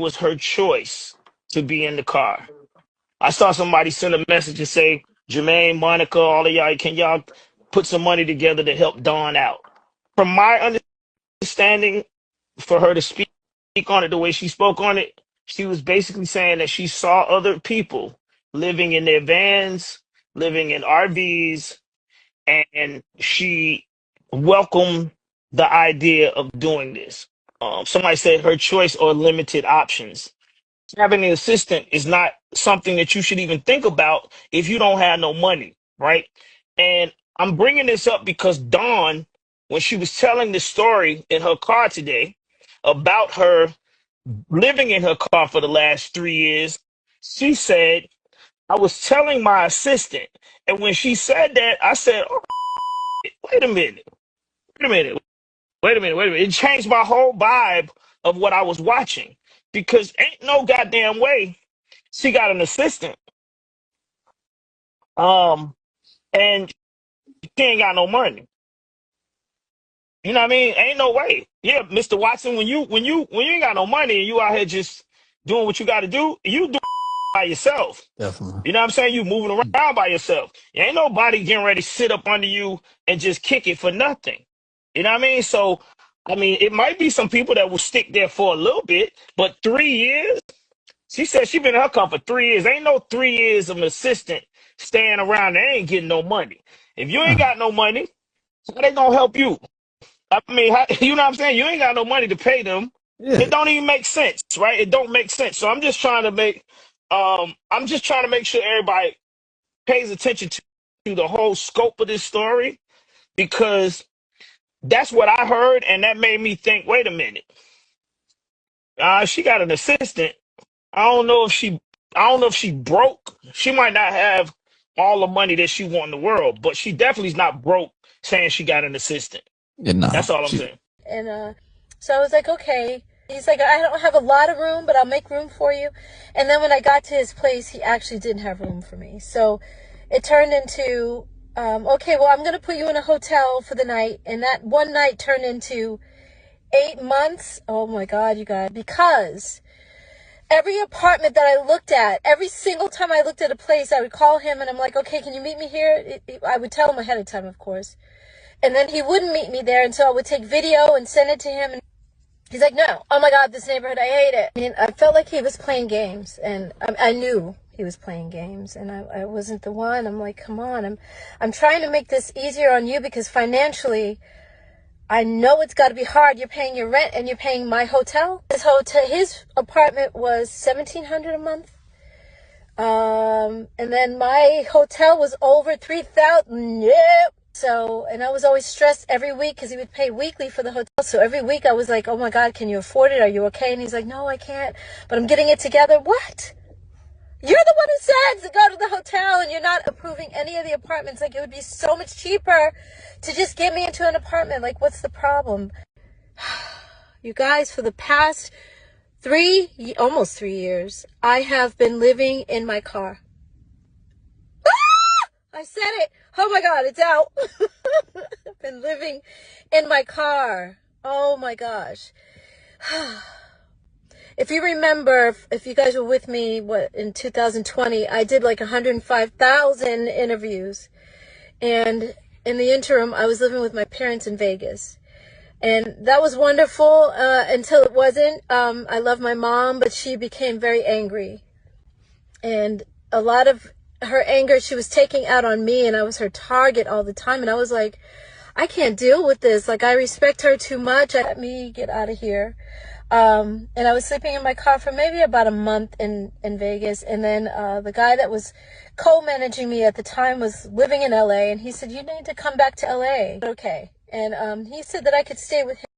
was her choice to be in the car. I saw somebody send a message and say, Jermaine, Monica, all of y'all, can y'all put some money together to help Dawn out? From my understanding, for her to speak on it the way she spoke on it, she was basically saying that she saw other people living in their vans, living in RVs, and she welcomed the idea of doing this. Somebody said her choice or limited options. Having an assistant is not something that you should even think about if you don't have no money, right? And I'm bringing this up because Dawn, when she was telling the story in her car today about her living in her car for the last 3 years, she said, I was telling my assistant. And when she said that, I said, oh, wait a minute, wait a minute, wait a minute, wait a minute. It changed my whole vibe of what I was watching because ain't no goddamn way she got an assistant. And she ain't got no money. You know what I mean? Ain't no way. Yeah, Mr. Watson, when you ain't got no money and you out here just doing what you got to do, you do it by yourself. Definitely. You know what I'm saying? You moving around by yourself. Ain't nobody getting ready to sit up under you and just kick it for nothing. You know what I mean? So, I mean, it might be some people that will stick there for a little bit, but 3 years? She said she been in her car for 3 years. Ain't no 3 years of an assistant staying around. They ain't getting no money. If you ain't got no money, how they gonna help you? I mean, you know what I'm saying? You ain't got no money to pay them. Yeah. It don't even make sense, right? It don't make sense. So I'm just trying to make sure everybody pays attention to the whole scope of this story because that's what I heard, and that made me think, wait a minute. She got an assistant. I don't know if she broke. She might not have all the money that she want in the world, but she definitely is not broke saying she got an assistant. Yeah, nah. That's all I'm saying. And so I was like, okay. He's like, I don't have a lot of room, but I'll make room for you. And then when I got to his place, he actually didn't have room for me. So it turned into, okay, well, I'm going to put you in a hotel for the night. And that one night turned into 8 months. Oh my God, you guys, because every apartment that I looked at, every single time I looked at a place, I would call him and I'm like, okay, can you meet me here? I would tell him ahead of time, of course. And then he wouldn't meet me there, and so I would take video and send it to him. And he's like, no, oh my God, this neighborhood, I hate it. I mean, I felt like he was playing games, and I knew he was playing games, and I wasn't the one. I'm like, come on, I'm trying to make this easier on you because financially, I know it's got to be hard. You're paying your rent and you're paying my hotel. His apartment was $1,700 a month. And then my hotel was over $3,000. Yep. So, and I was always stressed every week because he would pay weekly for the hotel. So every week I was like, oh my God, can you afford it? Are you okay? And he's like, no, I can't, but I'm getting it together. What? You're the one who said to go to the hotel and you're not approving any of the apartments. Like, it would be so much cheaper to just get me into an apartment. Like, what's the problem? You guys, for the past almost 3 years, I have been living in my car. I said it. Oh my God, it's out. I've been living in my car. Oh my gosh. If you remember, if you guys were with me, in 2020, I did like 105,000 interviews. And in the interim, I was living with my parents in Vegas. And that was wonderful until it wasn't. I love my mom, but she became very angry. And a lot of her anger, she was taking out on me, and I was her target all the time. And I was like, I can't deal with this. Like, I respect her too much. Let me get out of here. And I was sleeping in my car for maybe about a month in Vegas. And then the guy that was co-managing me at the time was living in LA. And he said, you need to come back to LA. Okay. And he said that I could stay with him.